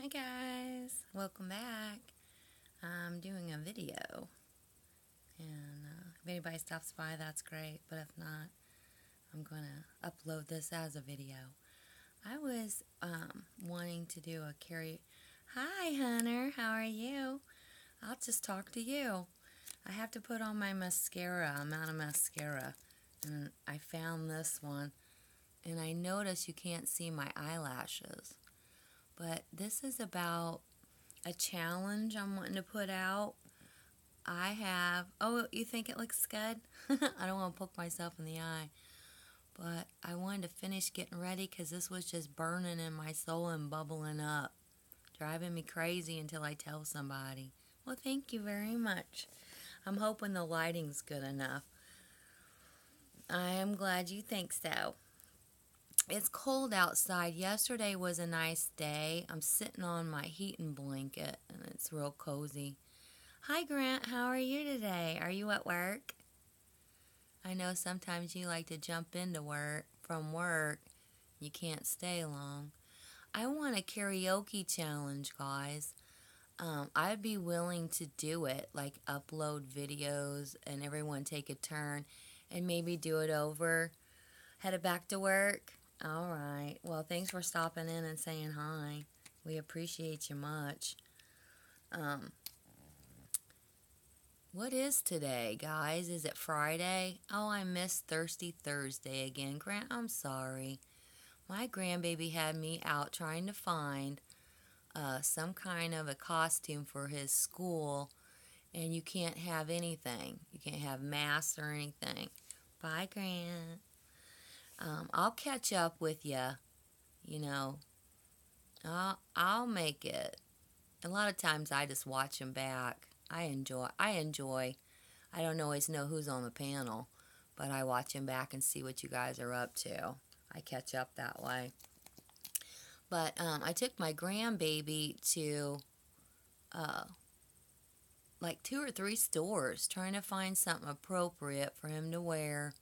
guys, welcome back. I'm doing a video, and if anybody stops by, that's great, but if not, I'm going to upload this as a video. I was wanting to do a karaoke. Hi, Hunter, how are you? I'll just talk to you. I have to put on my mascara. I'm out of mascara, and I found this one, and I notice you can't see my eyelashes. But this is about a challenge I'm wanting to put out. Oh, you think it looks good? I don't want to poke myself in the eye. But I wanted to finish getting ready because this was just burning in my soul and bubbling up. Driving me crazy until I tell somebody. Well, thank you very much. I'm hoping the lighting's good enough. I am glad you think so. It's cold outside. Yesterday was a nice day. I'm sitting on my heating blanket, and it's real cozy. Hi, Grant. How are you today? Are you at work? I know sometimes you like to jump into work from work. You can't stay long. I want a karaoke challenge, guys. I'd be willing to do it, like upload videos and everyone take a turn and maybe do it over. Headed back to work. All right. Well, thanks for stopping in and saying hi. We appreciate you much. What is today, guys? Is it Friday? Oh, I missed Thirsty Thursday again. Grant, I'm sorry. My grandbaby had me out trying to find some kind of a costume for his school, and you can't have anything. You can't have masks or anything. Bye, Grant. I'll catch up with you, you know. I'll make it. A lot of times I just watch them back. I enjoy. I don't always know who's on the panel, but I watch them back and see what you guys are up to. I catch up that way. But I took my grandbaby to like 2 or 3 stores trying to find something appropriate for him to wear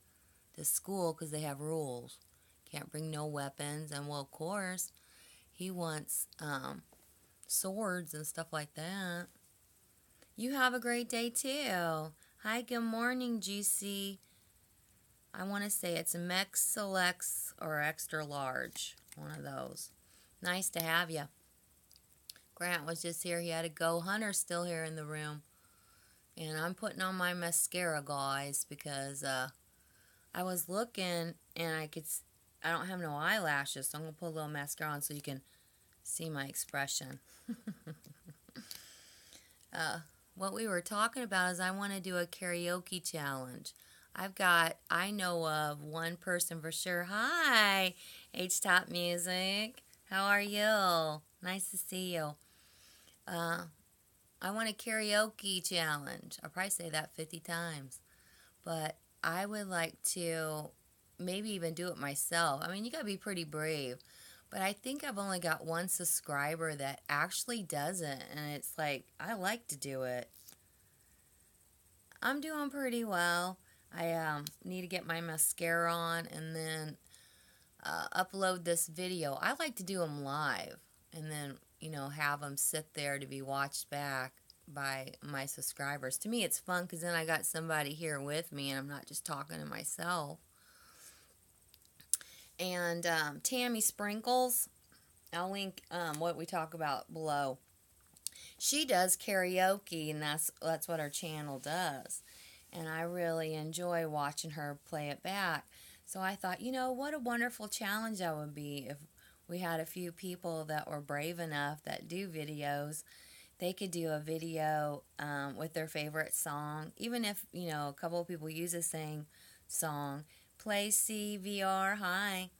to school because they have rules. Can't bring no weapons, and well, of course, he wants swords and stuff like that. You have a great day too. Hi, good morning, GC. I want to say it's Mex Selects or Extra Large, one of those. Nice to have you. Grant was just here. He had to go. Hunter's still here in the room. And I'm putting on my mascara, guys, because I was looking and I don't have no eyelashes, so I'm going to put a little mascara on so you can see my expression. What we were talking about is I want to do a karaoke challenge. I know of one person for sure. Hi, H-Top Music. How are you? Nice to see you. I want a karaoke challenge. I'll probably say that 50 times. But I would like to maybe even do it myself. I mean, you got to be pretty brave. But I think I've only got one subscriber that actually does it. And it's like, I like to do it. I'm doing pretty well. I need to get my mascara on and then upload this video. I like to do them live. And then, you know, have them sit there to be watched back by my subscribers. To me, it's fun because then I got somebody here with me and I'm not just talking to myself. And Tammy Sprinkles, I'll link what we talk about below. She does karaoke, and that's what her channel does. And I really enjoy watching her play it back. So I thought, you know, what a wonderful challenge that would be if we had a few people that were brave enough that do videos. They could do a video with their favorite song. Even if, you know, a couple of people use the same song. Play CVR, hi.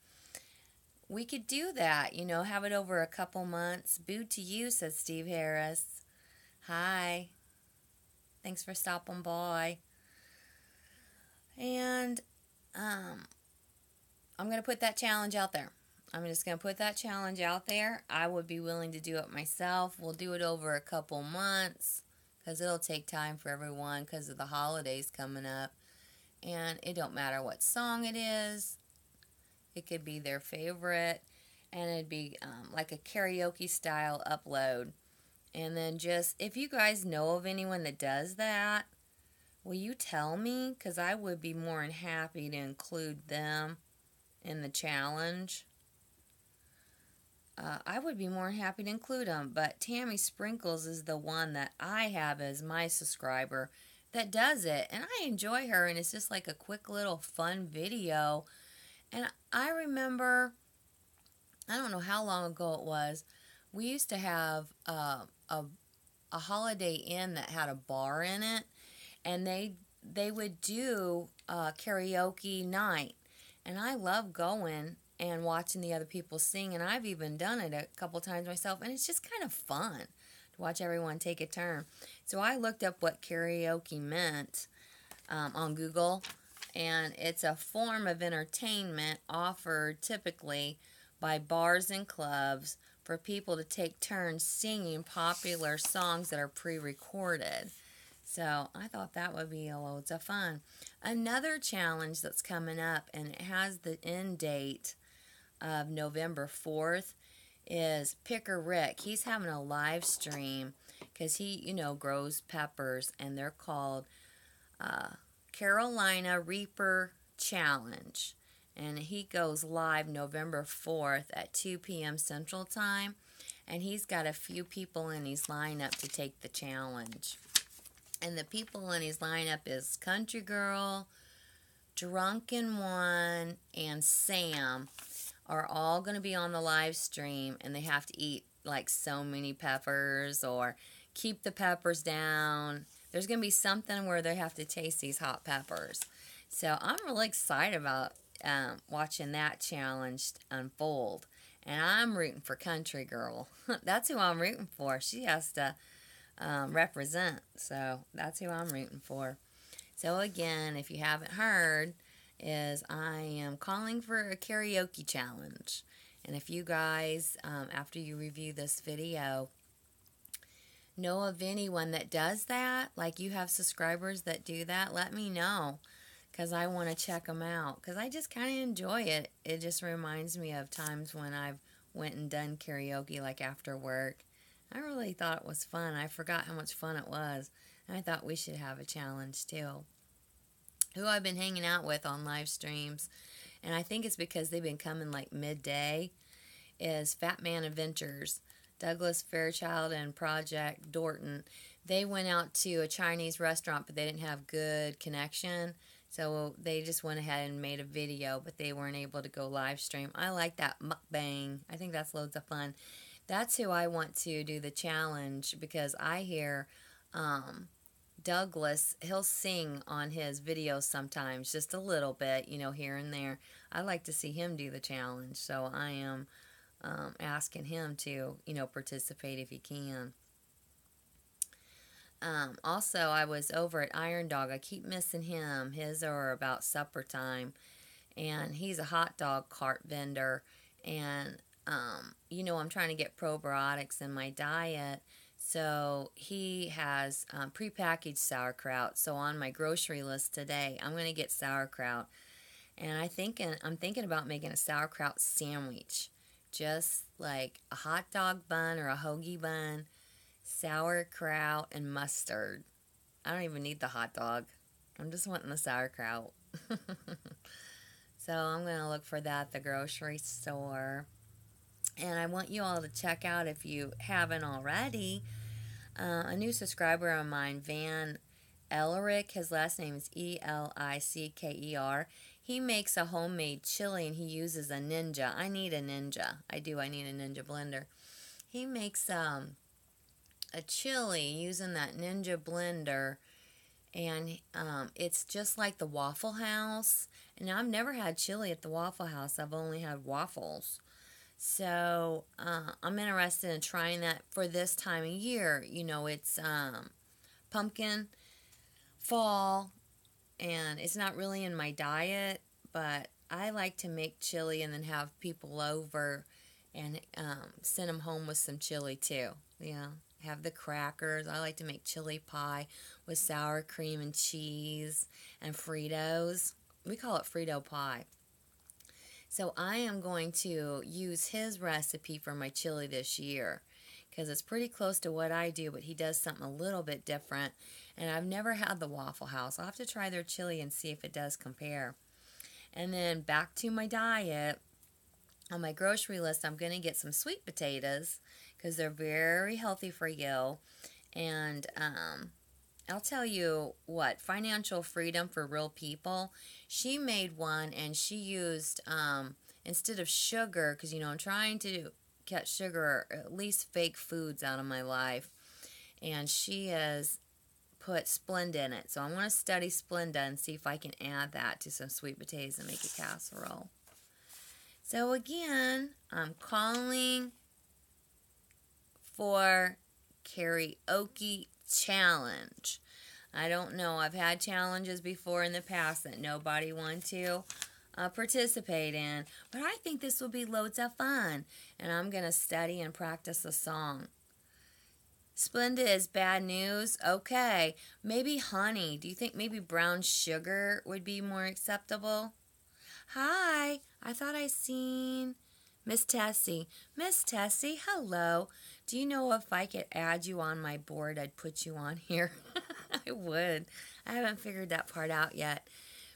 We could do that, you know, have it over a couple months. Boo to you, says Steve Harris. Hi. Thanks for stopping by. And I'm going to put that challenge out there. I'm just going to put that challenge out there. I would be willing to do it myself. We'll do it over a couple months because it'll take time for everyone because of the holidays coming up. And it don't matter what song it is. It could be their favorite. and it'd be like a karaoke style upload. And then just, if you guys know of anyone that does that, will you tell me? Because I would be more than happy to include them in the challenge. I would be more than happy to include them. But Tammy Sprinkles is the one that I have as my subscriber that does it. And I enjoy her, and it's just like a quick little fun video. And I remember, I don't know how long ago it was, we used to have a Holiday Inn that had a bar in it, and they would do karaoke night. And I love going and watching the other people sing, and I've even done it a couple times myself, and it's just kind of fun to watch everyone take a turn. So I looked up what karaoke meant on Google, and it's a form of entertainment offered typically by bars and clubs for people to take turns singing popular songs that are pre-recorded. So I thought that would be loads of fun. Another challenge that's coming up, and it has the end date of November 4th, is Pickerick. He's having a live stream because he, grows peppers, and they're called Carolina Reaper Challenge. And he goes live November 4th at 2 p.m. Central Time. And he's got a few people in his lineup to take the challenge. And the people in his lineup is Countreegirl, Drunken One, and Sam are all going to be on the live stream, and they have to eat like so many peppers or keep the peppers down. There's going to be something where they have to taste these hot peppers. So I'm really excited about watching that challenge unfold. And I'm rooting for Countreegirl. That's who I'm rooting for. She has to represent. So that's who I'm rooting for. So again, if you haven't heard, is I am calling for a karaoke challenge. And if you guys, after you review this video, know of anyone that does that, like you have subscribers that do that, let me know, because I want to check them out, because I just kind of enjoy it. It just reminds me of times when I've went and done karaoke, like after work. I really thought it was fun. I forgot how much fun it was. And I thought we should have a challenge too. Who I've been hanging out with on live streams, and I think it's because they've been coming like midday, is Fat Man Adventures. Douglas Fairchild and Project Dorton. They went out to a Chinese restaurant, but they didn't have good connection. So they just went ahead and made a video, but they weren't able to go live stream. I like that mukbang. I think that's loads of fun. That's who I want to do the challenge, because I hear Douglas, he'll sing on his videos sometimes, just a little bit, here and there. I like to see him do the challenge, so I am asking him to, participate if he can. Also, I was over at Iron Dog. I keep missing him. His are about supper time, and he's a hot dog cart vendor, and, I'm trying to get probiotics in my diet. So he has prepackaged sauerkraut. So on my grocery list today, I'm going to get sauerkraut. And I'm thinking about making a sauerkraut sandwich. Just like a hot dog bun or a hoagie bun, sauerkraut, and mustard. I don't even need the hot dog. I'm just wanting the sauerkraut. So I'm going to look for that at the grocery store. And I want you all to check out, if you haven't already, a new subscriber of mine, Van Ellerick. His last name is Elicker. He makes a homemade chili, and he uses a Ninja. I need a Ninja. I need a Ninja blender. He makes a chili using that Ninja blender, and it's just like the Waffle House. And I've never had chili at the Waffle House. I've only had waffles. So I'm interested in trying that for this time of year. It's pumpkin fall, and it's not really in my diet, but I like to make chili and then have people over and send them home with some chili too. Have the crackers. I like to make chili pie with sour cream and cheese and Fritos. We call it Frito pie. So I am going to use his recipe for my chili this year because it's pretty close to what I do, but he does something a little bit different. And I've never had the Waffle House. I'll have to try their chili and see if it does compare. And then back to my diet. On my grocery list, I'm going to get some sweet potatoes because they're very healthy for you. And I'll tell you what, Financial Freedom for Real People, she made one and she used, instead of sugar, because, you know, I'm trying to cut sugar, or at least fake foods out of my life. And she has put Splenda in it. So I'm going to study Splenda and see if I can add that to some sweet potatoes and make a casserole. So again, I'm calling for karaoke challenge. I don't know. I've had challenges before in the past that nobody wanted to participate in. But I think this will be loads of fun. And I'm going to study and practice the song. Splenda is bad news. Okay. Maybe honey. Do you think maybe brown sugar would be more acceptable? Hi. I thought I seen Miss Tessie. Miss Tessie, hello. Do you know if I could add you on my board, I'd put you on here? I would. I haven't figured that part out yet.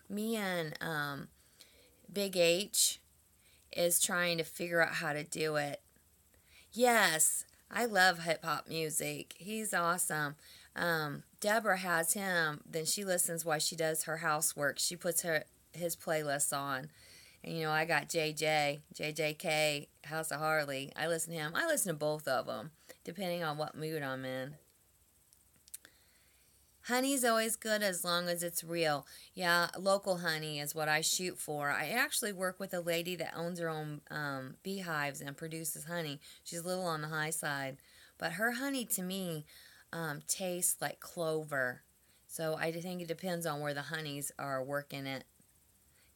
Me and Big H is trying to figure out how to do it. Yes, I love hip-hop music. He's awesome. Deborah has him. Then she listens while she does her housework. She puts his playlists on. And, you know, I got JJK, House of Harley. I listen to him. I listen to both of them, depending on what mood I'm in. Honey's always good as long as it's real. Yeah, local honey is what I shoot for. I actually work with a lady that owns her own beehives and produces honey. She's a little on the high side. But her honey, to me, tastes like clover. So I think it depends on where the honeys are working it.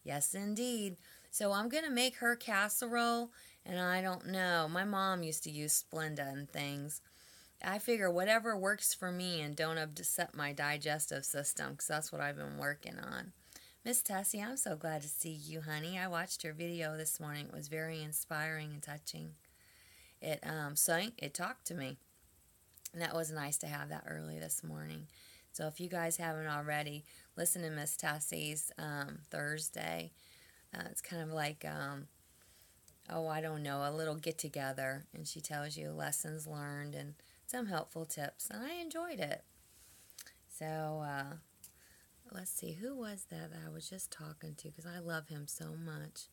Yes, indeed. So I'm going to make her casserole, and I don't know. My mom used to use Splenda and things. I figure whatever works for me and don't upset my digestive system, because that's what I've been working on. Miss Tessie, I'm so glad to see you, honey. I watched your video this morning. It was very inspiring and touching. It talked to me, and that was nice to have that early this morning. So if you guys haven't already, listen to Miss Tessie's Thursday. It's kind of like, I don't know, a little get-together. And she tells you lessons learned and some helpful tips. And I enjoyed it. So, let's see. Who was that I was just talking to? Because I love him so much.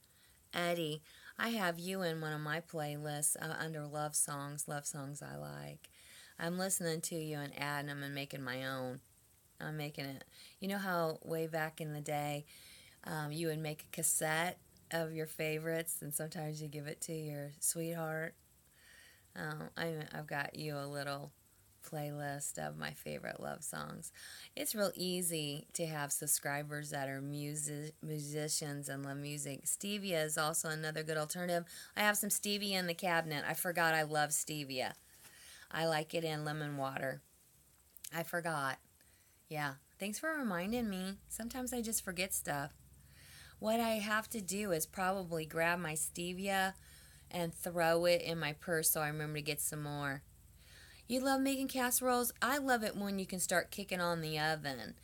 Eddie, I have you in one of my playlists under love songs I like. I'm listening to you and adding them and making my own. I'm making it. You know how way back in the day, you would make a cassette of your favorites, and sometimes you give it to your sweetheart? I've got you a little playlist of my favorite love songs. It's real easy to have subscribers that are musicians and love music. Stevia is also another good alternative. I have some stevia in the cabinet. I forgot I love stevia. I like it in lemon water. I forgot. Yeah, thanks for reminding me. Sometimes I just forget stuff. What I have to do is probably grab my stevia and throw it in my purse so I remember to get some more. You love making casseroles? I love it when you can start kicking on the oven.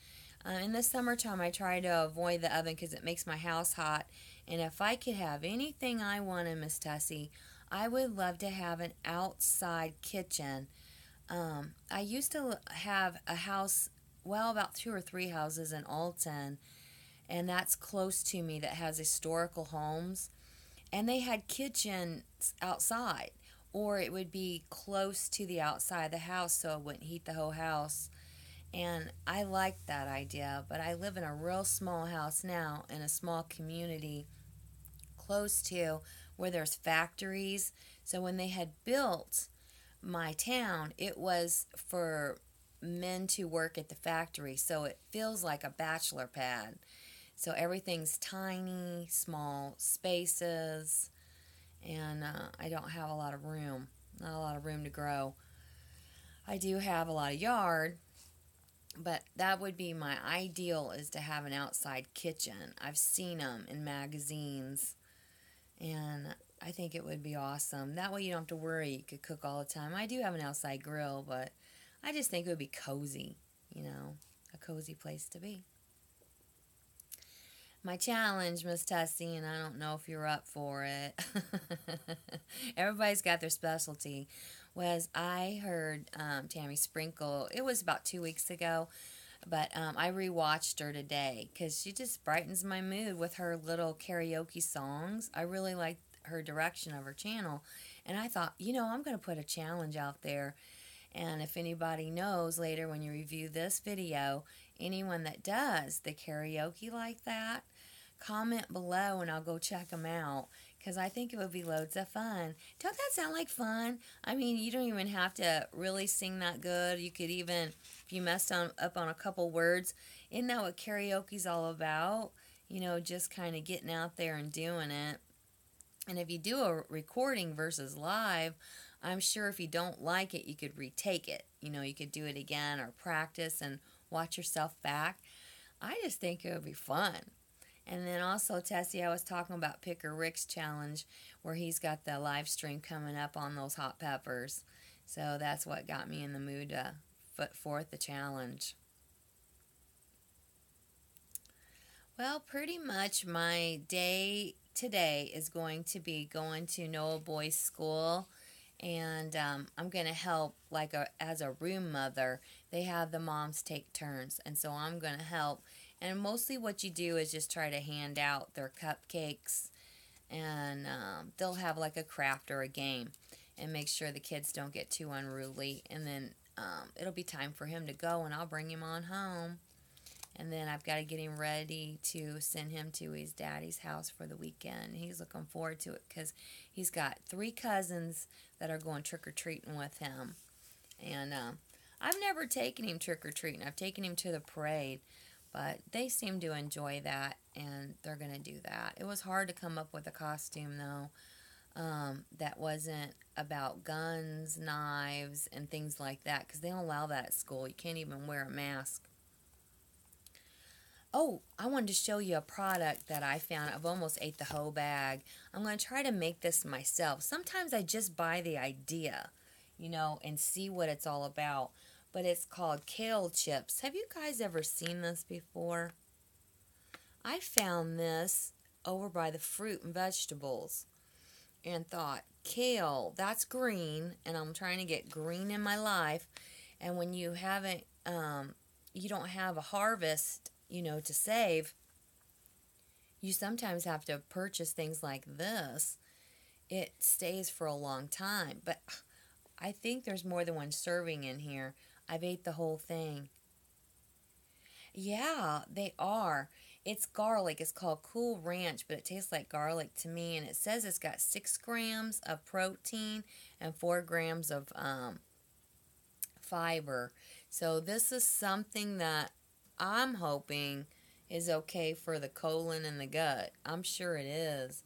In the summertime, I try to avoid the oven because it makes my house hot. And if I could have anything I wanted, Miss Tessie, I would love to have an outside kitchen. I used to have a house, well, about 2 or 3 houses in Alton, and that's close to me, that has historical homes. And they had kitchens outside, or it would be close to the outside of the house so it wouldn't heat the whole house. And I liked that idea, but I live in a real small house now in a small community close to where there's factories. So when they had built my town, it was for men to work at the factory, so it feels like a bachelor pad. So everything's tiny, small spaces, and I don't have a lot of room, not a lot of room to grow. I do have a lot of yard, but that would be my ideal, is to have an outside kitchen. I've seen them in magazines, And I think it would be awesome. That way you don't have to worry. You could cook all the time. I do have an outside grill, but I just think it would be cozy, a cozy place to be. My challenge, Miss Tessie, and I don't know if you're up for it. Everybody's got their specialty. Was I heard Tammy Sprinkle, it was about 2 weeks ago, but I rewatched her today because she just brightens my mood with her little karaoke songs. I really like her direction of her channel, and I thought, I'm going to put a challenge out there. And if anybody knows later when you review this video, anyone that does the karaoke like that, comment below and I'll go check them out, because I think it would be loads of fun. Don't that sound like fun? I mean, you don't even have to really sing that good. You could even, if you messed up on a couple words, isn't that what karaoke's all about? Just kind of getting out there and doing it. And if you do a recording versus live, I'm sure if you don't like it, you could retake it. You could do it again or practice and watch yourself back. I just think it would be fun. And then also, Tessie, I was talking about Pickerick's challenge where he's got the live stream coming up on those hot peppers. So that's what got me in the mood to put forth the challenge. Well, pretty much my day today is going to be going to Noah Boy's school. And I'm going to help, as a room mother. They have the moms take turns, and so I'm going to help. And mostly what you do is just try to hand out their cupcakes, and they'll have like a craft or a game, and make sure the kids don't get too unruly. And then it'll be time for him to go, and I'll bring him on home. And then I've got to get him ready to send him to his daddy's house for the weekend. He's looking forward to it because he's got 3 cousins that are going trick-or-treating with him. And I've never taken him trick-or-treating. I've taken him to the parade, but they seem to enjoy that, and they're going to do that. It was hard to come up with a costume, though, that wasn't about guns, knives, and things like that, because they don't allow that at school. You can't even wear a mask. Oh, I wanted to show you a product that I found. I've almost ate the whole bag. I'm going to try to make this myself. Sometimes I just buy the idea, and see what it's all about. But it's called kale chips. Have you guys ever seen this before? I found this over by the fruit and vegetables and thought, kale, that's green, and I'm trying to get green in my life. And when you haven't, you don't have a harvest, to save, you sometimes have to purchase things like this. It stays for a long time, but I think there's more than one serving in here. I've ate the whole thing. Yeah, they are. It's garlic. It's called Cool Ranch, but it tastes like garlic to me, and it says it's got 6 grams of protein and 4 grams of fiber. So this is something that I'm hoping is okay for the colon and the gut. I'm sure it is.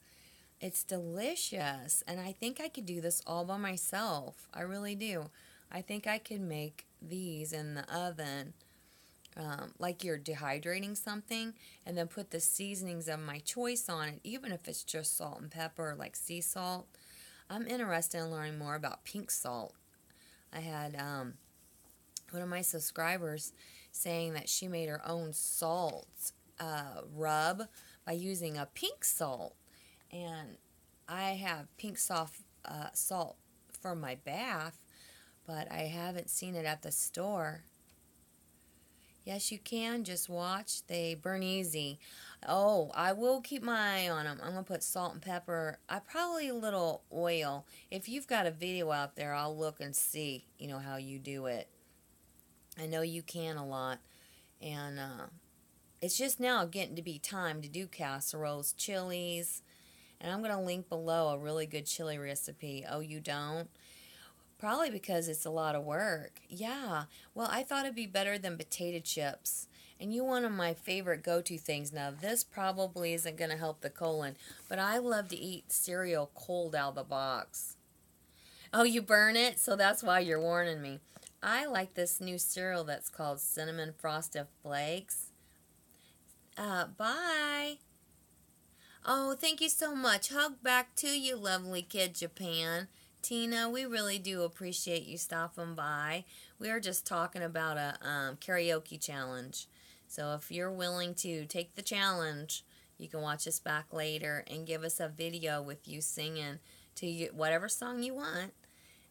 It's delicious, and I think I could do this all by myself. I really do. I think I could make these in the oven, like you're dehydrating something, and then put the seasonings of my choice on it, even if it's just salt and pepper, like sea salt. I'm interested in learning more about pink salt. I had one of my subscribers saying that she made her own salt rub by using a pink salt. And I have pink soft salt for my bath, but I haven't seen it at the store. Yes, you can. Just watch. They burn easy. Oh, I will keep my eye on them. I'm going to put salt and pepper. Probably a little oil. If you've got a video out there, I'll look and see, how you do it. I know you can a lot. And it's just now getting to be time to do casseroles, chilies. And I'm going to link below a really good chili recipe. Oh, you don't? Probably because it's a lot of work. Yeah. Well, I thought it'd be better than potato chips. And one of my favorite go-to things. Now, this probably isn't going to help the colon, but I love to eat cereal cold out of the box. Oh, you burn it? So that's why you're warning me. I like this new cereal that's called Cinnamon Frosted Flakes. Bye. Oh, thank you so much. Hug back to you, lovely kid Japan. Tina, we really do appreciate you stopping by. We are just talking about a karaoke challenge. So if you're willing to take the challenge, you can watch us back later and give us a video with you singing to whatever song you want.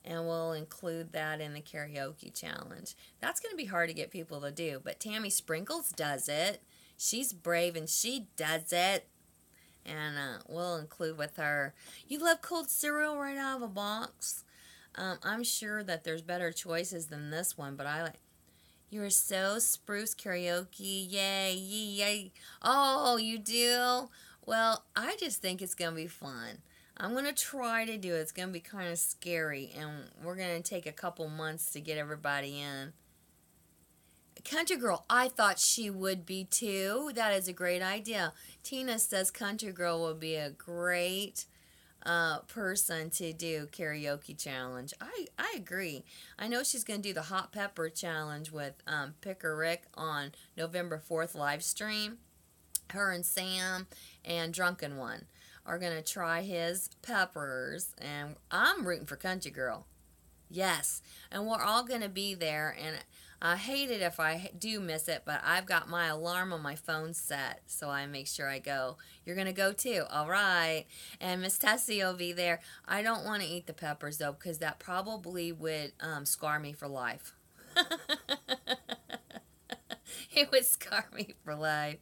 And we'll include that in the karaoke challenge. That's going to be hard to get people to do, but Tammy Sprinkles does it. She's brave and she does it. And we'll include with her. You love cold cereal right out of a box? I'm sure that there's better choices than this one, but I like. You're so spruce karaoke. Yay, yay. Oh, you do? Well, I just think it's going to be fun. I'm going to try to do it. It's going to be kind of scary, and we're going to take a couple months to get everybody in. Country Girl, I thought she would be too. That is a great idea. Tina says Country Girl would be a great person to do karaoke challenge. I agree. I know she's going to do the hot pepper challenge with Pickerick on November 4th live stream. Her and Sam and Drunken One are going to try his peppers, and I'm rooting for Country Girl. Yes, and we're all going to be there, and I hate it if I do miss it, but I've got my alarm on my phone set, so I make sure I go. You're going to go too? All right. And Miss Tessie will be there. I don't want to eat the peppers, though, because that probably would scar me for life. It would scar me for life.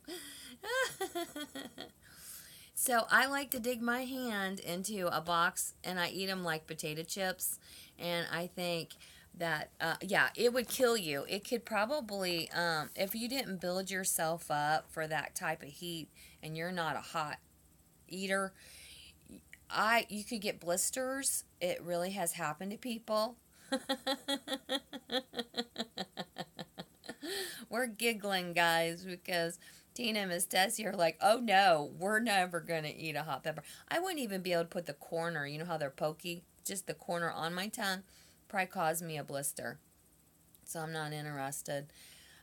So I like to dig my hand into a box, and I eat them like potato chips, and I think that, yeah, it would kill you. It could probably, if you didn't build yourself up for that type of heat and you're not a hot eater, you could get blisters. It really has happened to people. We're giggling, guys, because Tina and Miss Tessie are like, oh no, we're never going to eat a hot pepper. I wouldn't even be able to put the corner, you know how they're pokey? Just the corner on my tongue. Probably caused me a blister, so I'm not interested.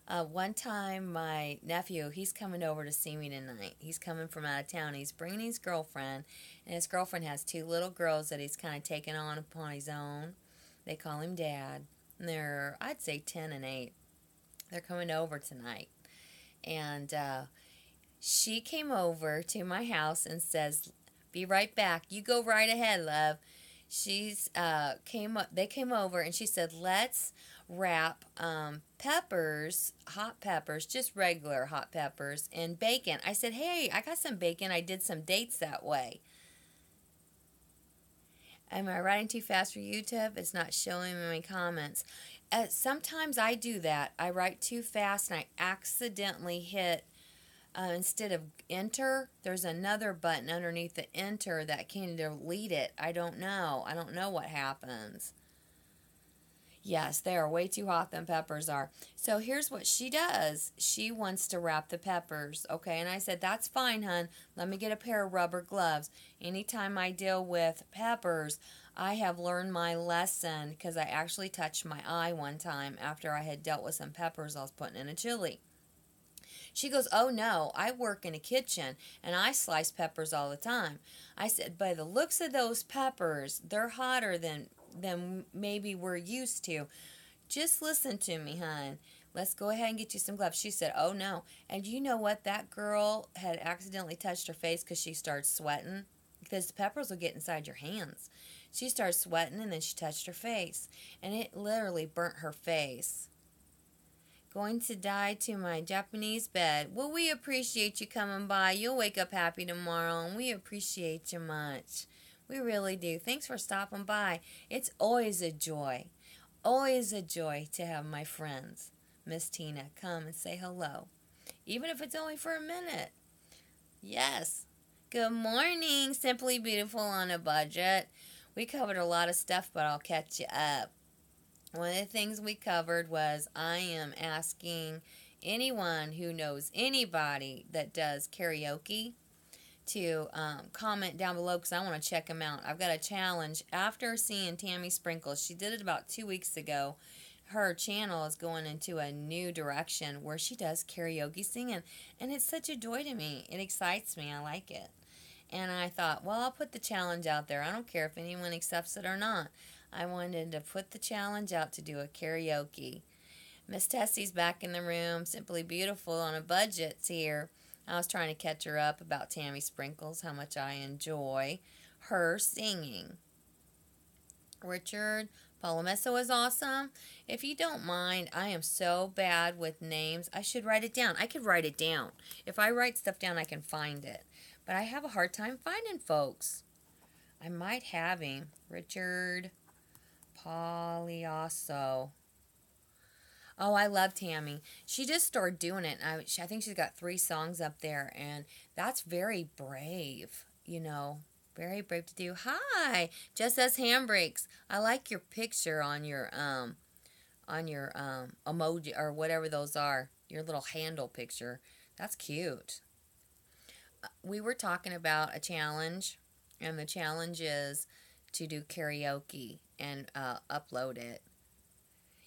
One time, my nephew, he's coming over to see me tonight. He's coming from out of town. He's bringing his girlfriend, and his girlfriend has two little girls that he's kind of taken on upon his own. They call him Dad, and they're, I'd say, 10 and 8. They're coming over tonight, and she came over to my house and says, "Be right back. You go right ahead, love." They came over and she said, let's wrap peppers, hot peppers, just regular hot peppers, and bacon. I said, hey, I got some bacon. I did some dates that way. Am I writing too fast for YouTube? It's not showing me my comments. Sometimes I do that. I write too fast and I accidentally hit instead of enter, there's another button underneath the enter that can delete it. I don't know. I don't know what happens. Yes, they are way too hot, them peppers are. So here's what she does. She wants to wrap the peppers, okay? And I said, that's fine, hon. Let me get a pair of rubber gloves. Anytime I deal with peppers, I have learned my lesson because I actually touched my eye one time after I had dealt with some peppers I was putting in a chili. She goes, oh no, I work in a kitchen and I slice peppers all the time. I said, by the looks of those peppers, they're hotter than maybe we're used to. Just listen to me, hon. Let's go ahead and get you some gloves. She said, oh no. And you know what? That girl had accidentally touched her face because she started sweating. Because the peppers will get inside your hands. She started sweating and then she touched her face. And it literally burnt her face. Going to die to my Japanese bed. Well, we appreciate you coming by. You'll wake up happy tomorrow, and we appreciate you much. We really do. Thanks for stopping by. It's always a joy. Always a joy to have my friends, Miss Tina, come and say hello. Even if it's only for a minute. Yes. Good morning, Simply Beautiful on a Budget. We covered a lot of stuff, but I'll catch you up. One of the things we covered was I am asking anyone who knows anybody that does karaoke to comment down below because I want to check them out. I've got a challenge. After seeing Tammy Sprinkles, she did it about 2 weeks ago. Her channel is going into a new direction where she does karaoke singing, and it's such a joy to me. It excites me. I like it. And I thought, well, I'll put the challenge out there. I don't care if anyone accepts it or not. I wanted to put the challenge out to do a karaoke. Miss Tessie's back in the room, Simply Beautiful on a Budget's here. I was trying to catch her up about Tammy Sprinkles, how much I enjoy her singing. Richard Palomeso is awesome. If you don't mind, I am so bad with names. I should write it down. I could write it down. If I write stuff down, I can find it. But I have a hard time finding folks. I might have him. Richard Paliasso. Oh, I love Tammy. She just started doing it. I think she's got 3 songs up there, and that's very brave, you know. Very brave to do. Hi, Just As Handbrakes. I like your picture on your emoji or whatever those are. Your little handle picture. That's cute. We were talking about a challenge, and the challenge is to do karaoke and upload it.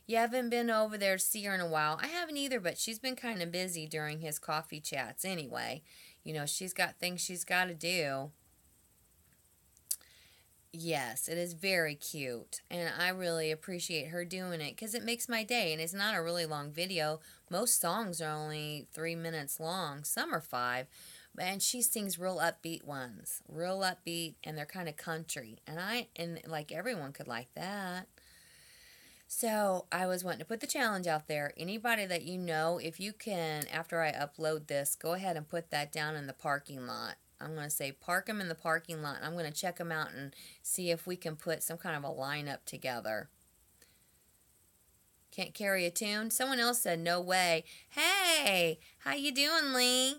You haven't been over there to see her in a while. I haven't either, but she's been kind of busy during his coffee chats anyway. You know, she's got things she's got to do. Yes, it is very cute, and I really appreciate her doing it because it makes my day, and it's not a really long video. Most songs are only 3 minutes long. Some are 5, and she sings real upbeat ones, real upbeat, and they're kind of country, and like everyone could like that. So I was wanting to put the challenge out there. Anybody that you know, if you can, after I upload this, go ahead and put that down in the parking lot. I'm going to say park them in the parking lot. I'm going to check them out and see if we can put some kind of a lineup together. Can't carry a tune? Someone else said, no way. Hey, how you doing, Lee?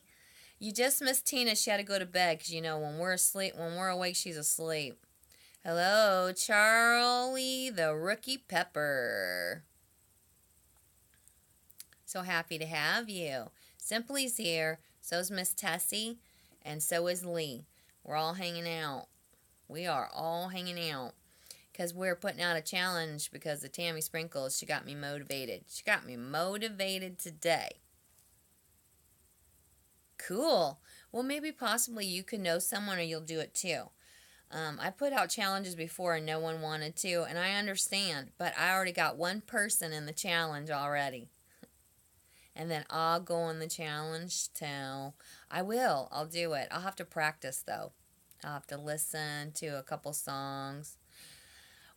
You just missed Tina. She had to go to bed because, you know, when we're asleep, when we're awake, she's asleep. Hello, Charlie the Rookie Pepper. So happy to have you. Simply's here. So's Miss Tessie. And so is Lee. We're all hanging out. We are all hanging out. Because we're putting out a challenge because of Tammy Sprinkles. She got me motivated. She got me motivated today. Cool. Well, maybe possibly you could know someone or you'll do it too. I put out challenges before and no one wanted to. And I understand. But I already got one person in the challenge already. And then I'll go on the challenge too. I will. I'll do it. I'll have to practice, though. I'll have to listen to a couple songs.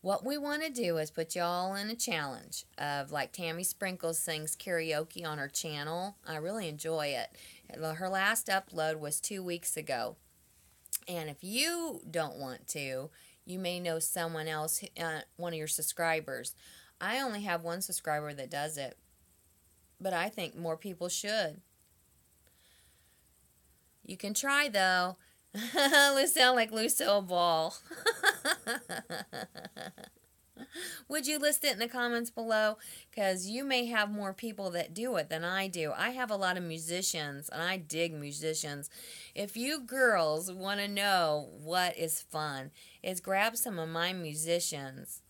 What we want to do is put y'all in a challenge of, like, Tammy Sprinkles sings karaoke on her channel. I really enjoy it. Her last upload was 2 weeks ago. And if you don't want to, you may know someone else, one of your subscribers. I only have one subscriber that does it. But I think more people should. You can try, though. You sound like Lucille Ball. Would you list it in the comments below? Because you may have more people that do it than I do. I have a lot of musicians, and I dig musicians. If you girls want to know what is fun, is grab some of my musicians.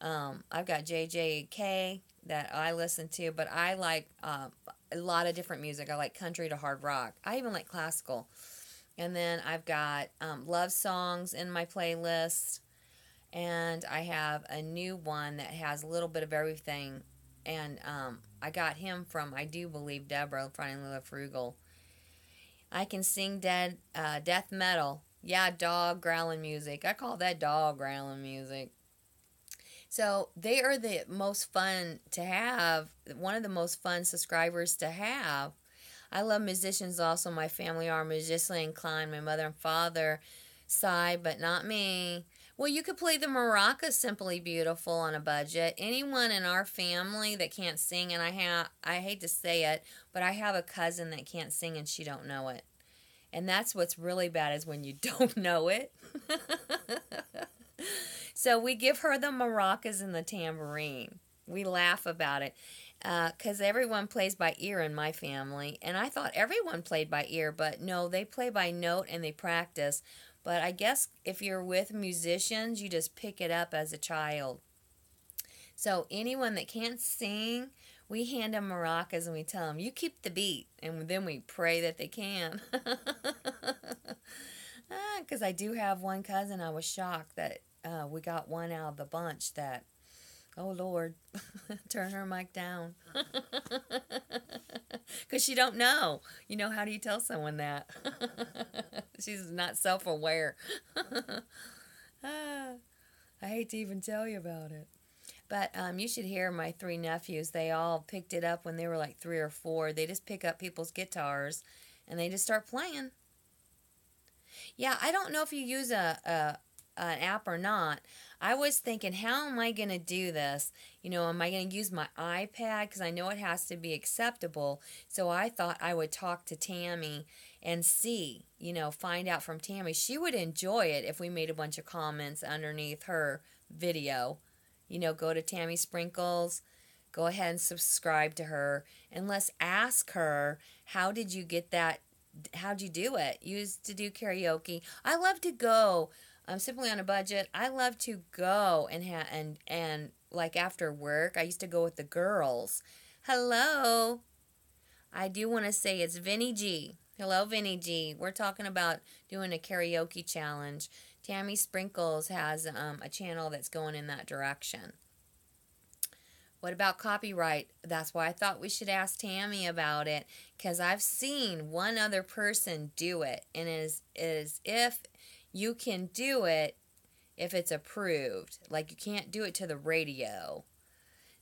I've got JJK that I listen to, but I like a lot of different music. I like country to hard rock. I even like classical. And then I've got love songs in my playlist. And I have a new one that has a little bit of everything. And I got him from, I do believe, Deborah, Finding Lila Frugal. I can sing death metal. Yeah, dog growling music. I call that dog growling music. So they are the most fun to have, one of the most fun subscribers to have. I love musicians also. My family are musically inclined. My mother and father side, but not me. Well, you could play the maracas, Simply Beautiful, on a budget. Anyone in our family that can't sing, and I hate to say it, but I have a cousin that can't sing and she don't know it. And that's what's really bad is when you don't know it. So we give her the maracas and the tambourine. We laugh about it because everyone plays by ear in my family. And I thought everyone played by ear, but no, they play by note and they practice. But I guess if you're with musicians, you just pick it up as a child. So anyone that can't sing, we hand them maracas and we tell them, you keep the beat. And then we pray that they can. Because I do have one cousin. I was shocked that we got one out of the bunch that, oh Lord, turn her mic down. Because she don't know. You know, how do you tell someone that? She's not self-aware. I hate to even tell you about it. But you should hear my 3 nephews. They all picked it up when they were like 3 or 4. They just pick up people's guitars and they just start playing. Yeah, I don't know if you use an app or not. I was thinking, how am I going to do this? You know, am I going to use my iPad? Because I know it has to be acceptable. So I thought I would talk to Tammy and see, you know, find out from Tammy. She would enjoy it if we made a bunch of comments underneath her video. You know, go to Tammy Sprinkles, go ahead and subscribe to her, and let's ask her, how did you get that? How'd you do it? You used to do karaoke. I love to go. I'm simply on a budget. I love to go and like after work, I used to go with the girls. Hello. I do want to say it's Vinny G. Hello, Vinny G. We're talking about doing a karaoke challenge. Tammy Sprinkles has a channel that's going in that direction. What about copyright? That's why I thought we should ask Tammy about it, because I've seen one other person do it, and it is if you can do it if it's approved. Like, you can't do it to the radio.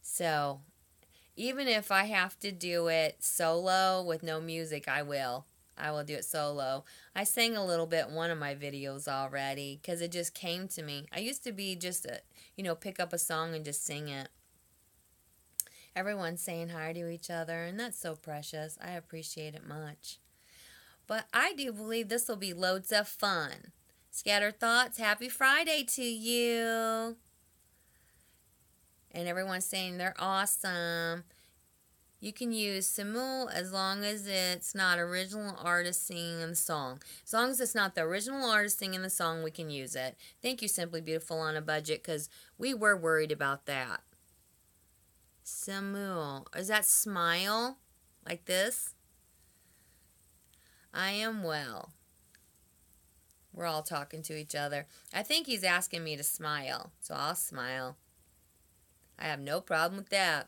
So, even if I have to do it solo with no music, I will. I will do it solo. I sang a little bit in one of my videos already because it just came to me. I used to be just, pick up a song and just sing it. Everyone's saying hi to each other, and that's so precious. I appreciate it much. But I do believe this will be loads of fun. Scattered Thoughts, happy Friday to you. And everyone's saying they're awesome. You can use Simul as long as it's not original artist singing in the song. As long as it's not the original artist singing the song, we can use it. Thank you, Simply Beautiful on a Budget, because we were worried about that. Simul. Is that smile? Like this? I am well. We're all talking to each other. I think he's asking me to smile, so I'll smile. I have no problem with that.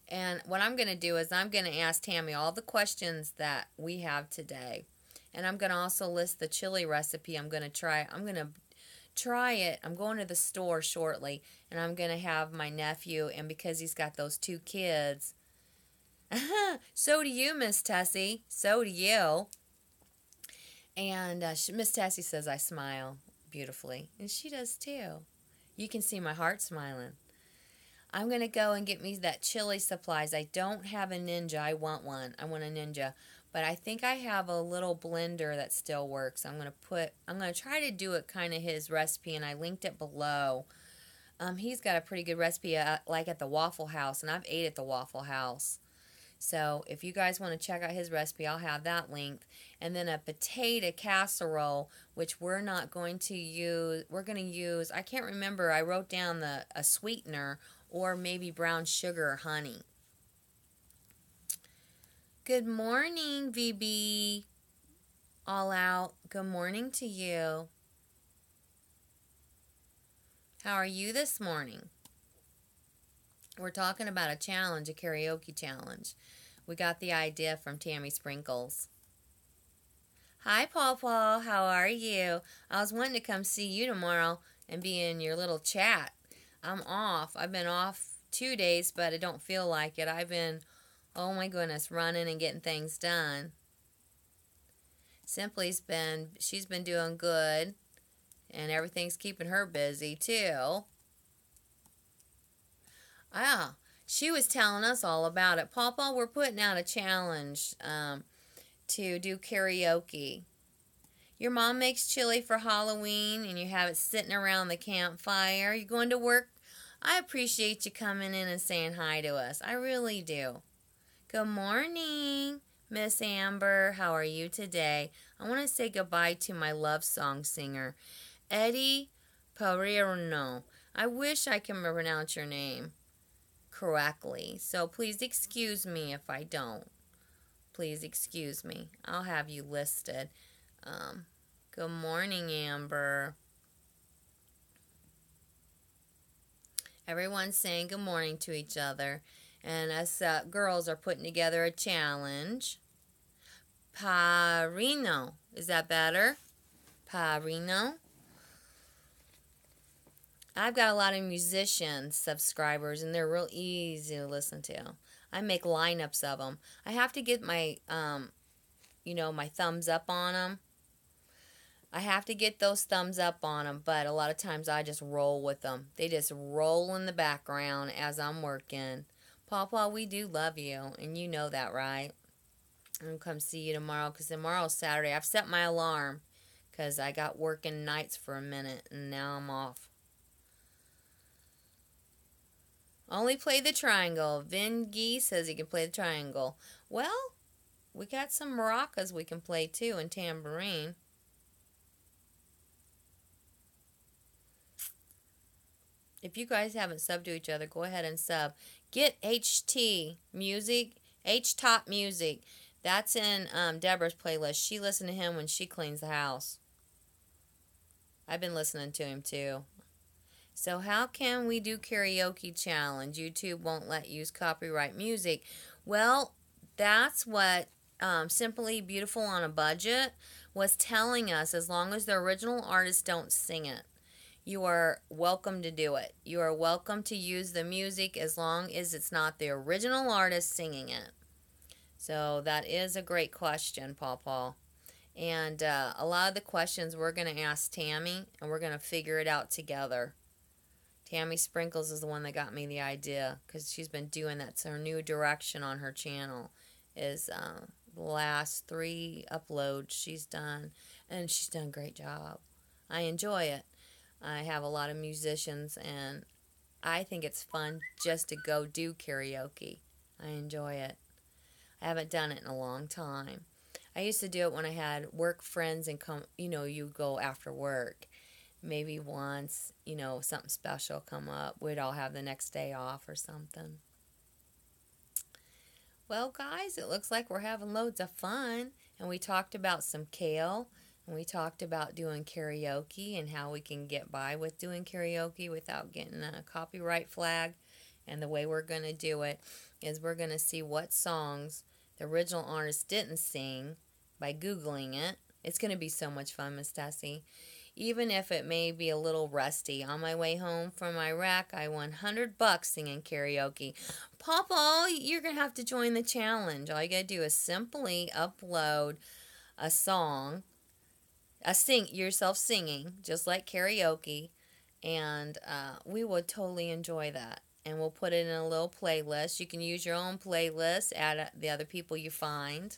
And what I'm going to do is I'm going to ask Tammy all the questions that we have today. And I'm going to also list the chili recipe I'm going to try. I'm going to try it. I'm going to the store shortly, and I'm going to have my nephew, and because he's got those 2 kids. So do you, Miss Tessie. So do you. And Miss Tessie says I smile beautifully, and she does too. You can see my heart smiling. I'm going to go and get me that chili supplies. I don't have a Ninja. I want one. I want a Ninja. But I think I have a little blender that still works. I'm going to try to do it kind of his recipe, and I linked it below. He's got a pretty good recipe like at the Waffle House, and I've ate at the Waffle House. So if you guys want to check out his recipe, I'll have that linked. And then a potato casserole, which we're not going to use. We're going to use, I can't remember, I wrote down a sweetener or maybe brown sugar or honey. Good morning, VB. All out. Good morning to you. How are you this morning? We're talking about a challenge, a karaoke challenge. We got the idea from Tammy Sprinkles. Hi, Paul. How are you? I was wanting to come see you tomorrow and be in your little chat. I'm off. I've been off 2 days, but I don't feel like it. I've been, oh my goodness, running and getting things done. She's been doing good, and everything's keeping her busy too. Ah, she was telling us all about it. Pawpaw, we're putting out a challenge to do karaoke. Your mom makes chili for Halloween, and you have it sitting around the campfire. You're going to work. I appreciate you coming in and saying hi to us. I really do. Good morning, Miss Amber. How are you today? I want to say goodbye to my love song singer, Eddie Parirno. I wish I can pronounce your name correctly, so please excuse me if I don't. Please excuse me. I'll have you listed. Good morning, Amber. Everyone's saying good morning to each other. And us girls are putting together a challenge. Parino. Is that better? Parino. I've got a lot of musician subscribers, and they're real easy to listen to. I make lineups of them. I have to get my, my thumbs up on them. I have to get those thumbs up on them, but a lot of times I just roll with them. They just roll in the background as I'm working. Pawpaw, we do love you, and you know that, right? I'm going to come see you tomorrow, because tomorrow's Saturday. I've set my alarm, because I got working nights for a minute, and now I'm off. Only play the triangle. Vin Gee says he can play the triangle. Well, we got some maracas we can play, too, and tambourine. If you guys haven't subbed to each other, go ahead and sub. Get HT Music, H-Top Music. That's in Deborah's playlist. She listened to him when she cleans the house. I've been listening to him too. So how can we do karaoke challenge? YouTube won't let use copyright music. Well, that's what Simply Beautiful on a Budget was telling us. As long as the original artists don't sing it, you are welcome to do it. You are welcome to use the music as long as it's not the original artist singing it. So that is a great question, Paw. And a lot of the questions we're going to ask Tammy, and we're going to figure it out together. Tammy Sprinkles is the one that got me the idea, because she's been doing that. It's her new direction on her channel, is the last 3 uploads she's done, and she's done a great job. I enjoy it. I have a lot of musicians, and I think it's fun just to go do karaoke. I enjoy it. I haven't done it in a long time. I used to do it when I had work friends and you go after work. Maybe once, something special come up. We'd all have the next day off or something. Well, guys, it looks like we're having loads of fun. And we talked about some kale. And we talked about doing karaoke and how we can get by with doing karaoke without getting a copyright flag. And the way we're going to do it is we're going to see what songs the original artist didn't sing by Googling it. It's going to be so much fun, Miss Tessie. Even if it may be a little rusty. On my way home from Iraq, I won $100 singing karaoke. Pawpaw, you're going to have to join the challenge. All you got to do is simply upload a song, yourself singing, just like karaoke, and we would totally enjoy that. And we'll put it in a little playlist. You can use your own playlist, add the other people you find.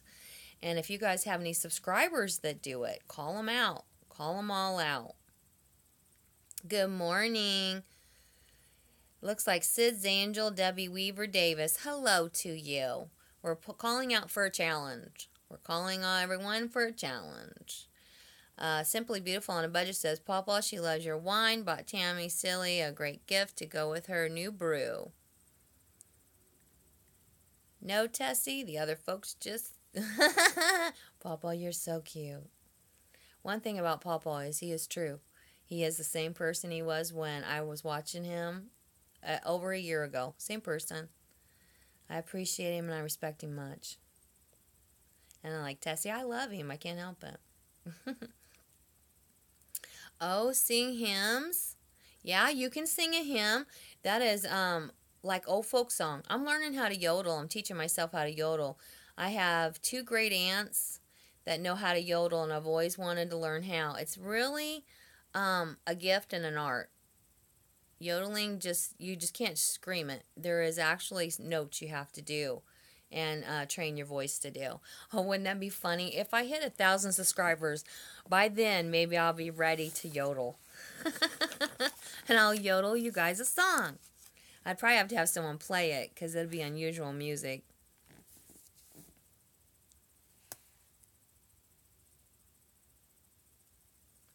And if you guys have any subscribers that do it, call them out. Call them all out. Good morning. Looks like Sid's Angel, Debbie Weaver Davis. Hello to you. We're calling out for a challenge. We're calling on everyone for a challenge. Simply Beautiful on a Budget says, Pawpaw, she loves your wine. Bought Tammy Silly a great gift to go with her new brew. No, Tessie, the other folks just... Pawpaw, you're so cute. One thing about Pawpaw is he is true. He is the same person he was when I was watching him over a year ago. Same person. I appreciate him and I respect him much. And I'm like, Tessie, I love him. I can't help it. Oh, sing hymns. Yeah, you can sing a hymn. That is like old folk song. I'm learning how to yodel. I'm teaching myself how to yodel. I have 2 great aunts that know how to yodel, and I've always wanted to learn how. It's really a gift and an art. Yodeling, you just can't scream it. There is actually notes you have to do and train your voice to do. Oh, wouldn't that be funny? If I hit 1,000 subscribers, by then maybe I'll be ready to yodel. And I'll yodel you guys a song. I'd probably have to have someone play it because it'd be unusual music.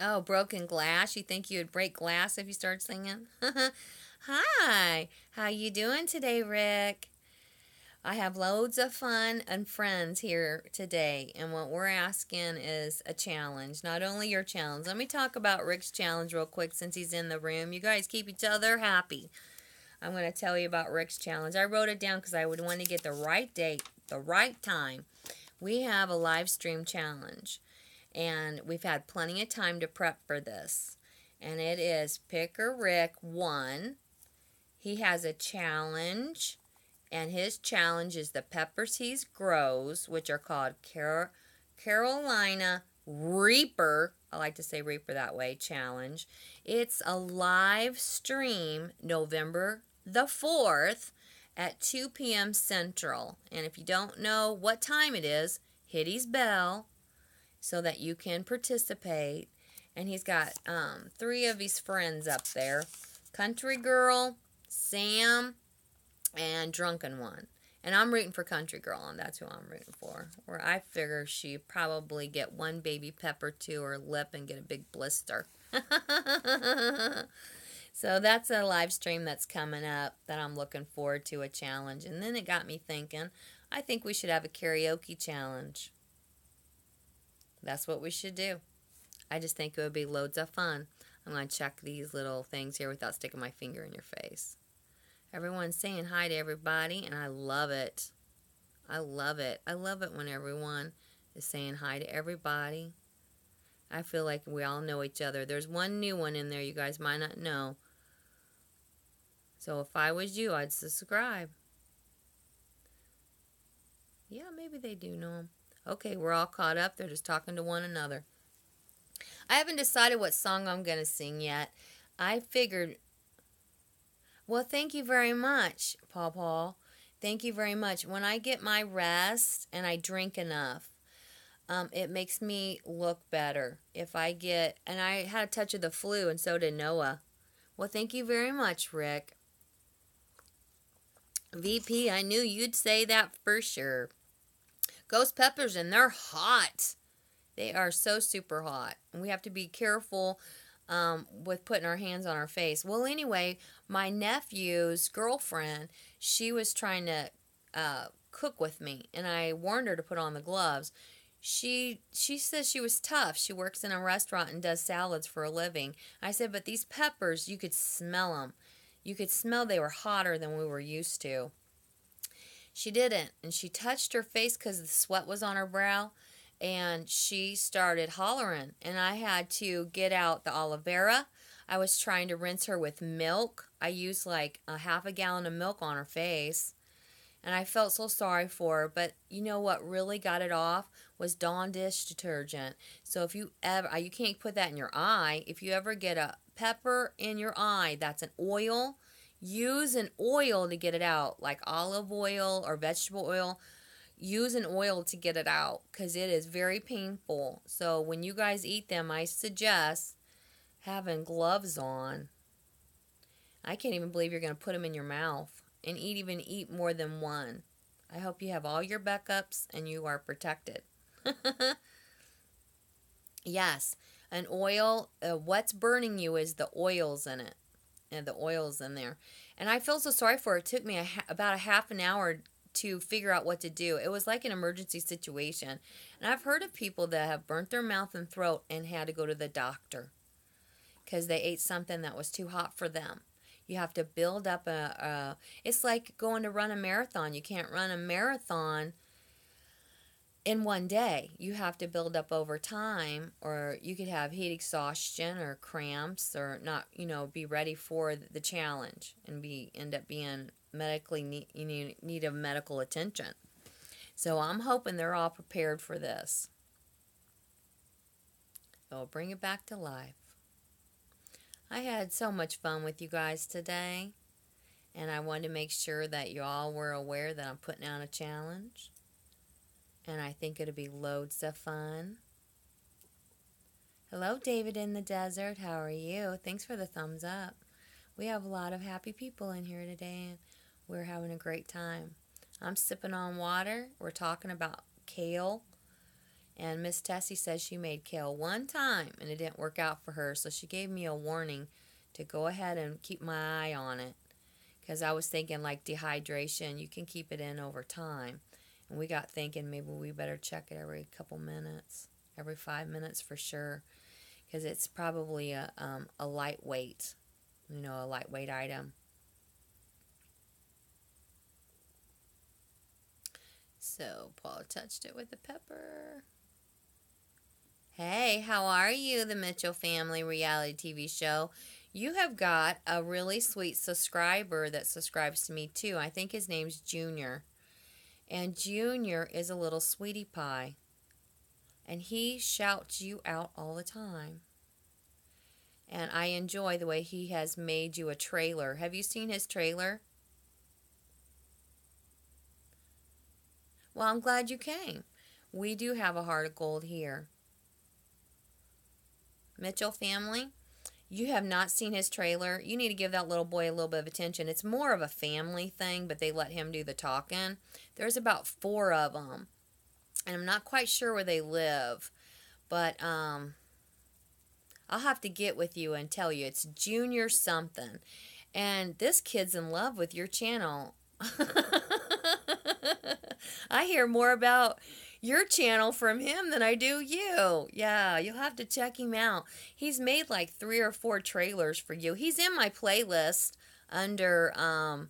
Oh, broken glass. You think you would break glass if you start singing? Hi. How you doing today, Rick? I have loads of fun and friends here today, and what we're asking is a challenge. Not only your challenge. Let me talk about Rick's challenge real quick since he's in the room. You guys keep each other happy. I'm going to tell you about Rick's challenge. I wrote it down because I would want to get the right date, the right time. We have a live stream challenge, and we've had plenty of time to prep for this. And it is Pickerick 1. He has a challenge, and his challenge is the peppers he grows, which are called Carolina Reaper. I like to say Reaper that way, challenge. It's a live stream November the 4th at 2 p.m. Central. And if you don't know what time it is, hit his bell so that you can participate. And he's got 3 of his friends up there. Countreegirl, Sam, and Drunken One. And I'm rooting for Countreegirl, and that's who I'm rooting for. Where I figure she probably get one baby pepper to her lip and get a big blister. So that's a live stream that's coming up that I'm looking forward to, a challenge. And then it got me thinking, I think we should have a karaoke challenge. That's what we should do. I just think it would be loads of fun. I'm going to check these little things here without sticking my finger in your face. Everyone's saying hi to everybody, and I love it. I love it. I love it when everyone is saying hi to everybody. I feel like we all know each other. There's one new one in there you guys might not know. So if I was you, I'd subscribe. Yeah, maybe they do know him. Okay, we're all caught up. They're just talking to one another. I haven't decided what song I'm going to sing yet. I figured... Well, thank you very much, Paul. Thank you very much. When I get my rest and I drink enough, it makes me look better. If I get... And I had a touch of the flu, and so did Noah. Well, thank you very much, Rick. VP, I knew you'd say that for sure. Ghost peppers, and they're hot. They are so super hot. And we have to be careful with putting our hands on our face. Well, anyway, my nephew's girlfriend, she was trying to cook with me, and I warned her to put on the gloves. She says she was tough. She works in a restaurant and does salads for a living. I said, but these peppers, you could smell them. You could smell they were hotter than we were used to. She didn't, and she touched her face because the sweat was on her brow, and she started hollering, and I had to get out the aloe vera. I was trying to rinse her with milk. I used like a half a gallon of milk on her face, and I felt so sorry for her. But you know what really got it off was Dawn dish detergent. So if you ever, you can't put that in your eye. If you ever get a pepper in your eye, that's an oil. Use an oil to get it out, like olive oil or vegetable oil. Use an oil to get it out because it is very painful. So when you guys eat them, I suggest having gloves on. I can't even believe you're going to put them in your mouth and even eat more than one. I hope you have all your backups and you are protected. Yes, an oil, what's burning you is the oils in it. And the oils in there. And I feel so sorry for her. It took me about a half an hour to figure out what to do. It was like an emergency situation. And I've heard of people that have burnt their mouth and throat and had to go to the doctor because they ate something that was too hot for them. You have to build up it's like going to run a marathon. You can't run a marathon in one day. You have to build up over time, or you could have heat exhaustion or cramps, or not, be ready for the challenge and end up being medically need of medical attention. So I'm hoping they're all prepared for this. It'll bring it back to life. I had so much fun with you guys today, and I wanted to make sure that you all were aware that I'm putting out a challenge. And I think it'll be loads of fun. Hello, David in the desert. How are you? Thanks for the thumbs up. We have a lot of happy people in here today, and we're having a great time. I'm sipping on water. We're talking about kale. And Miss Tessie says she made kale one time, and it didn't work out for her. So she gave me a warning to go ahead and keep my eye on it, because I was thinking like dehydration, you can keep it in over time. And we got thinking maybe we better check it every couple minutes, every 5 minutes for sure, because it's probably a lightweight, a lightweight item. So Paul touched it with the pepper. Hey, how are you, the Mitchell Family reality TV show? You have got a really sweet subscriber that subscribes to me too. I think his name's Junior. And Junior is a little sweetie pie. And he shouts you out all the time. And I enjoy the way he has made you a trailer. Have you seen his trailer? Well, I'm glad you came. We do have a heart of gold here. Mitchell family, you have not seen his trailer. You need to give that little boy a little bit of attention. It's more of a family thing, but they let him do the talking. There's about 4 of them. And I'm not quite sure where they live. But I'll have to get with you and tell you. It's Junior something. And this kid's in love with your channel. I hear more about your channel from him than I do you. Yeah, you'll have to check him out. He's made like 3 or 4 trailers for you. He's in my playlist under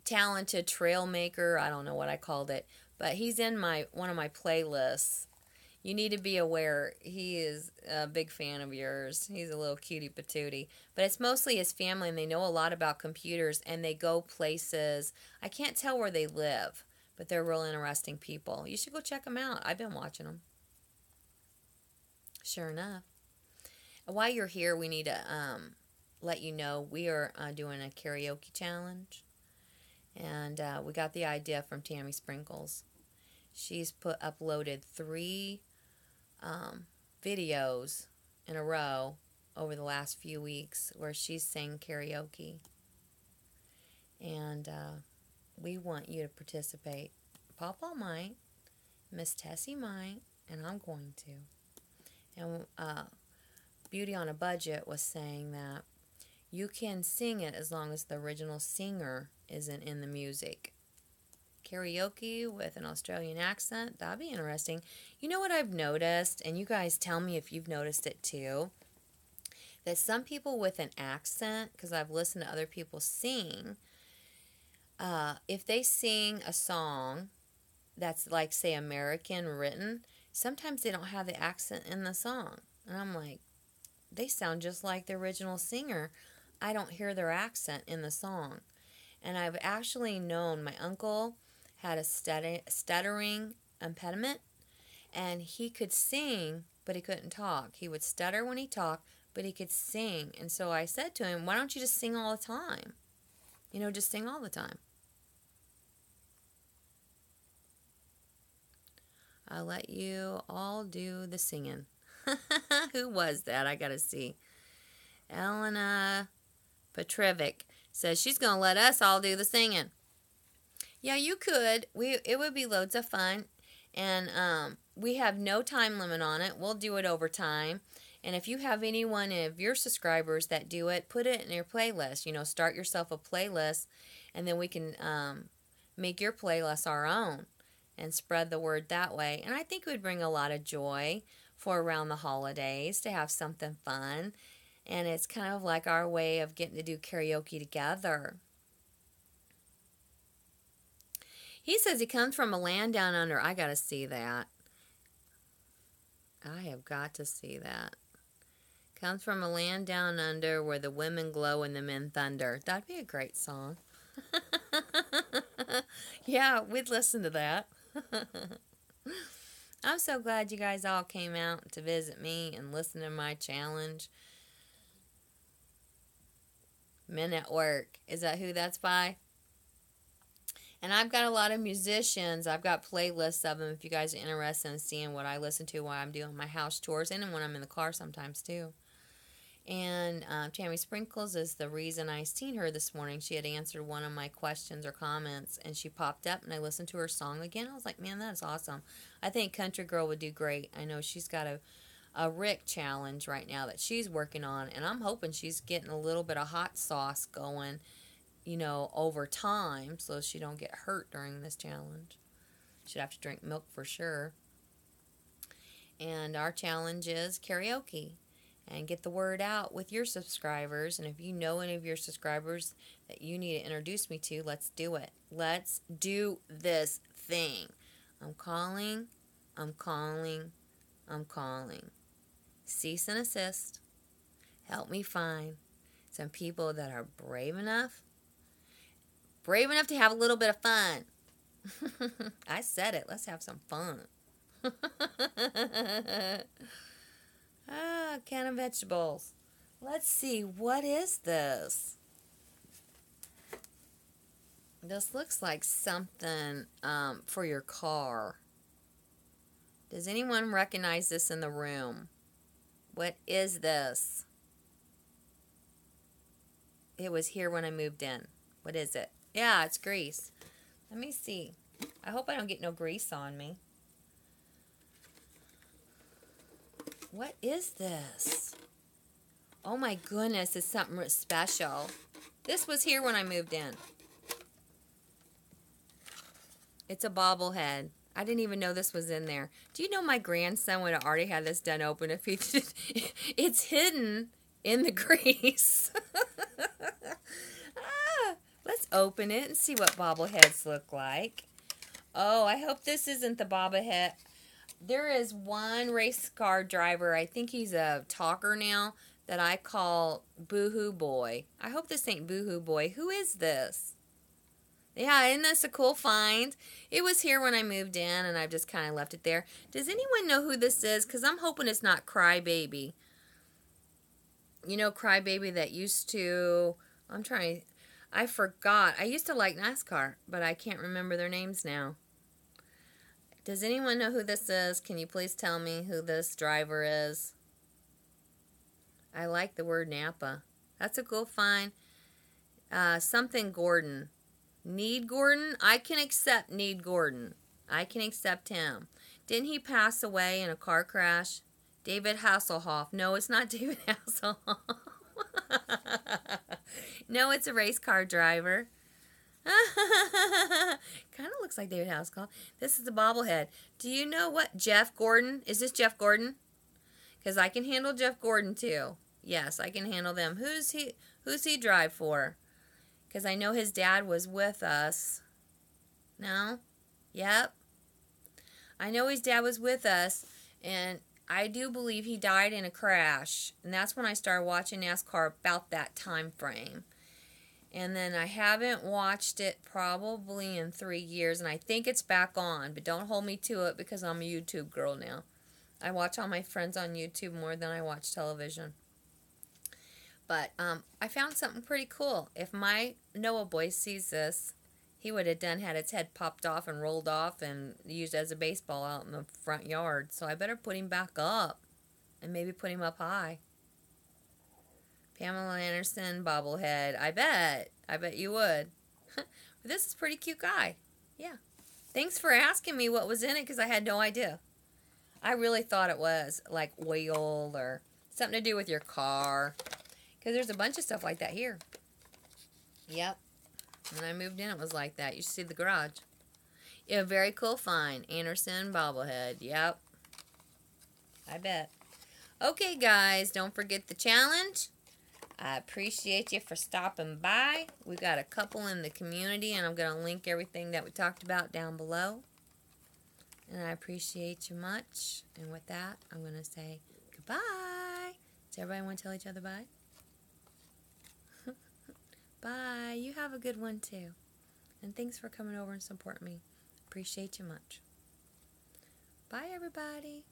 Talented Trail Maker. I don't know what I called it, but he's in one of my playlists. You need to be aware he is a big fan of yours. He's a little cutie patootie. But it's mostly his family, and they know a lot about computers, and they go places. I can't tell where they live, but they're real interesting people. You should go check them out. I've been watching them. Sure enough. While you're here, we need to let you know we are doing a karaoke challenge. And we got the idea from Tammy Sprinkles. She's uploaded 3 videos in a row over the last few weeks where she's sang karaoke. And we want you to participate. Pawpaw might, Miss Tessie might, and I'm going to. And Beauty on a Budget was saying that you can sing it as long as the original singer isn't in the music. Karaoke with an Australian accent, that'd be interesting. You know what I've noticed, and you guys tell me if you've noticed it too, that some people with an accent, because I've listened to other people sing, if they sing a song that's like, say, American written, sometimes they don't have the accent in the song. And I'm like, they sound just like the original singer. I don't hear their accent in the song. And I've actually known my uncle had a stuttering impediment, and he could sing, but he couldn't talk. He would stutter when he talked, but he could sing. And so I said to him, why don't you just sing all the time? Just sing all the time. I'll let you all do the singing. Who was that? I got to see. Elena Pickerrick says she's going to let us all do the singing. Yeah, you could. It would be loads of fun. And we have no time limit on it. We'll do it over time. And if you have any one of your subscribers that do it, put it in your playlist. Start yourself a playlist, and then we can make your playlist our own and spread the word that way. And I think it would bring a lot of joy for around the holidays to have something fun. And it's kind of like our way of getting to do karaoke together. He says he comes from a land down under. I got to see that. I have got to see that. Comes from a land down under where the women glow and the men thunder. That'd be a great song. Yeah, we'd listen to that. I'm so glad you guys all came out to visit me and listen to my challenge. Men at Work. Is that who that's by? And I've got a lot of musicians. I've got playlists of them if you guys are interested in seeing what I listen to while I'm doing my house chores and when I'm in the car sometimes too. And Tammy Sprinkles is the reason I seen her this morning. She had answered one of my questions or comments, and she popped up, and I listened to her song again. I was like, man, that is awesome. I think Countreegirl would do great. I know she's got a Rick challenge right now that she's working on, and I'm hoping she's getting a little bit of hot sauce going you know, over time so she don't get hurt during this challenge. She'd have to drink milk for sure. And our challenge is karaoke. And get the word out with your subscribers. And if you know any of your subscribers that you need to introduce me to, let's do it. Let's do this thing. I'm calling. Cease and assist. Help me find some people that are brave enough to have a little bit of fun. I said it. Let's have some fun. A can of vegetables. Let's see. What is this? This looks like something for your car. Does anyone recognize this in the room? What is this? It was here when I moved in. What is it? Yeah, it's grease. Let me see. I hope I don't get no grease on me. What is this? Oh my goodness, it's something special. This was here when I moved in. It's a bobblehead. I didn't even know this was in there. Do you know my grandson would have already had this done open if he did? It's hidden in the grease. Let's open it and see what bobbleheads look like. Oh, I hope this isn't the bobblehead. There is one race car driver, I think he's a talker now, that I call Boo-Hoo Boy. I hope this ain't Boo-Hoo Boy. Who is this? Yeah, isn't this a cool find? It was here when I moved in, and I've just kind of left it there. Does anyone know who this is? Because I'm hoping it's not Crybaby. You know Crybaby that used to... I forgot. I used to like NASCAR, but I can't remember their names now. Does anyone know who this is? Can you please tell me who this driver is? I like the word Napa. That's a cool find. Something Gordon. Need Gordon? I can accept Need Gordon. I can accept him. Didn't he pass away in a car crash? David Hasselhoff. No, it's not David Hasselhoff. No, it's a race car driver. Kind of looks like David Hasselhoff. This is the bobblehead. Do you know what Jeff Gordon? Is this Jeff Gordon? Because I can handle Jeff Gordon too. Yes, I can handle them. Who's he drive for? Because I know his dad was with us. No? Yep. I know his dad was with us, and I do believe he died in a crash. And that's when I started watching NASCAR about that time frame. And then I haven't watched it probably in 3 years, and I think it's back on. But don't hold me to it because I'm a YouTube girl now. I watch all my friends on YouTube more than I watch television. But I found something pretty cool. If my Noah boy sees this, he would have had its head popped off and rolled off and used as a baseball out in the front yard. So I better put him back up and maybe put him up high. Pamela Anderson bobblehead. I bet you would. This is a pretty cute guy. Yeah. Thanks for asking me what was in it because I had no idea. I really thought it was like oil or something to do with your car. Because there's a bunch of stuff like that here. Yep. When I moved in, it was like that. You should see the garage. Yeah, very cool find. Anderson bobblehead. Yep. I bet. Okay, guys. Don't forget the challenge. I appreciate you for stopping by. We got a couple in the community, and I'm going to link everything that we talked about down below. And I appreciate you much. And with that, I'm going to say goodbye. Does everybody want to tell each other bye? Bye. You have a good one, too. And thanks for coming over and supporting me. Appreciate you much. Bye, everybody.